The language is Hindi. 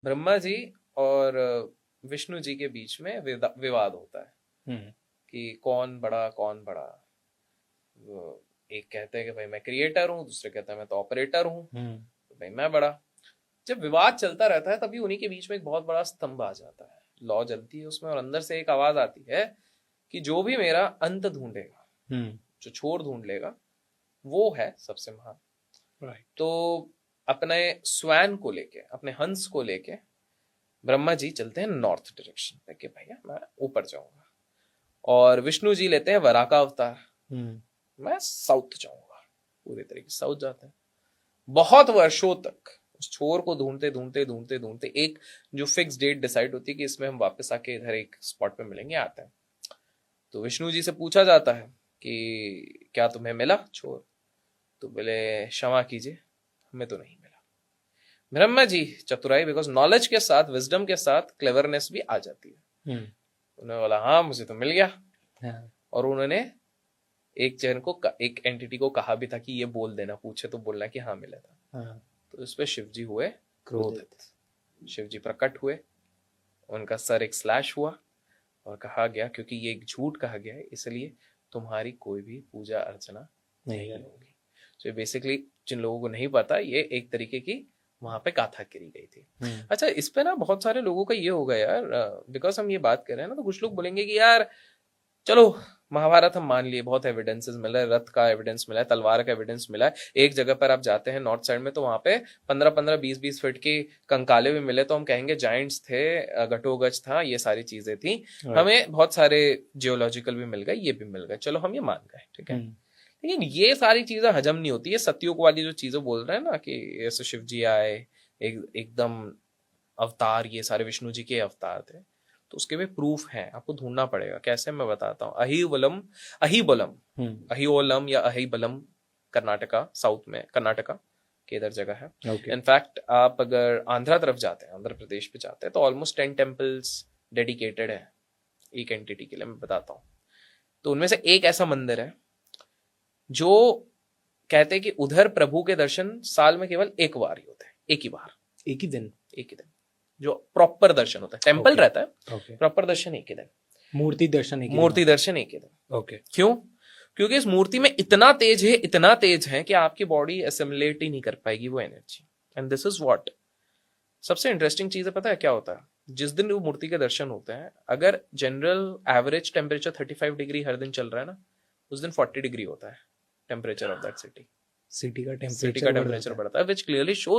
ब्रह्मा जी और विष्णु जी के बीच में विवाद होता है कि कौन बड़ा कौन बड़ा। एक कहते हैं कि भाई मैं क्रिएटर हूँ, दूसरे कहते हैं मैं तो ऑपरेटर हूँ, तो भाई मैं बड़ा। जब विवाद चलता रहता है तभी उन्हीं के बीच में एक बहुत बड़ा स्तंभ आ जाता है, लौ जलती है उसमें, और अंदर से एक आवाज आती है कि जो भी मेरा अंत ढूंढेगा, जो छोर ढूंढ लेगा, वो है सबसे महान। तो अपने स्वैन को लेके, अपने हंस को लेके ब्रह्मा जी चलते हैं नॉर्थ डायरेक्शन पे कि भैया मैं ऊपर जाऊंगा, और विष्णु जी लेते हैं वराह का अवतार, मैं साउथ जाऊंगा। पूरे तरीके से साउथ जाते हैं। बहुत वर्षों तक उस छोर को ढूंढते ढूंढते ढूंढते ढूंढते एक जो फिक्स डेट डिसाइड होती है कि इसमें हम वापस आके इधर एक स्पॉट पे मिलेंगे, आते हैं। तो विष्णु जी से पूछा जाता है कि क्या तुम्हें मिला छोर? तो बोले क्षमा कीजिए, हमें तो नहीं मिला। ब्रह्मा जी चतुराई, बिकॉज नॉलेज के साथ, विजडम के साथ क्लेवरनेस भी आ जाती है। उन्होंने बोला हाँ मुझे तो मिल गया। और उन्होंने एक जन को, एक एंटिटी को कहा भी था कि ये बोल देना, पूछे तो बोलना कि हाँ मिला था। तो इस पे शिव जी हुए क्रोधित। शिव जी प्रकट हुए, उनका सर एक स्लैश हुआ और कहा गया क्योंकि ये एक झूठ कहा गया है, इसलिए तुम्हारी कोई भी पूजा अर्चना नहीं होगी। तो बेसिकली जिन लोगों को नहीं पता, ये एक तरीके की वहां पे गाथा करी गई थी। अच्छा, इस पे ना बहुत सारे लोगों का ये होगा यार, बिकॉज हम ये बात कर रहे हैं ना, तो कुछ लोग बोलेंगे कि यार चलो महाभारत हम मान लिए, बहुत एविडेंसेस मिला है, रथ का एविडेंस मिला है, तलवार का एविडेंस मिला है। एक जगह पर आप जाते हैं नॉर्थ साइड में, तो वहां पे 15-15 20-20 फीट की कंकाले भी मिले, तो हम कहेंगे जाइंट्स थे, घटोगज था, ये सारी चीजें थी। हमें बहुत सारे जियोलॉजिकल भी मिल गए, ये भी मिल गए, चलो हम ये मान गए, ठीक है। लेकिन ये सारी चीजें हजम नहीं होती है। सतयुग वाली जो चीजें बोल रहे हैं ना कि ऐसे शिव जी आए, एकदम अवतार, ये सारे विष्णु जी के अवतार थे, तो उसके भी प्रूफ हैं, आपको ढूंढना पड़ेगा। कैसे, मैं बताता हूँ। अहिबलम, अहिओलम या अहिबलम, कर्नाटका, साउथ में कर्नाटका के इधर जगह है। इनफैक्ट आप अगर आंध्रा तरफ जाते हैं, आंध्र प्रदेश पे जाते हैं, तो ऑलमोस्ट 10 टेम्पल्स डेडिकेटेड है एक एंटिटी के लिए। मैं बताता हूँ। तो उनमें से एक ऐसा मंदिर है जो कहते हैं कि उधर प्रभु के दर्शन साल में केवल एक बार ही होते हैं, एक ही बार, एक ही दिन जो प्रॉपर दर्शन होता है। टेम्पल रहता है, प्रॉपर दर्शन एक ही दिन, मूर्ति दर्शन एक ही दिन। क्यों? क्योंकि इस मूर्ति में इतना तेज है कि आपकी बॉडी एसिमुलेट ही नहीं कर पाएगी वो energy. And this is what सबसे इंटरेस्टिंग चीज है। पता है क्या होता है? जिस दिन वो मूर्ति के दर्शन होते हैं, अगर जनरल एवरेज टेम्परेचर 35 डिग्री हर दिन चल रहा है ना, उस दिन 40 डिग्री होता है टेम्परेचर ऑफ दैट सिटी का टेम्परेचर बढ़ता है, विच क्लियरली शोज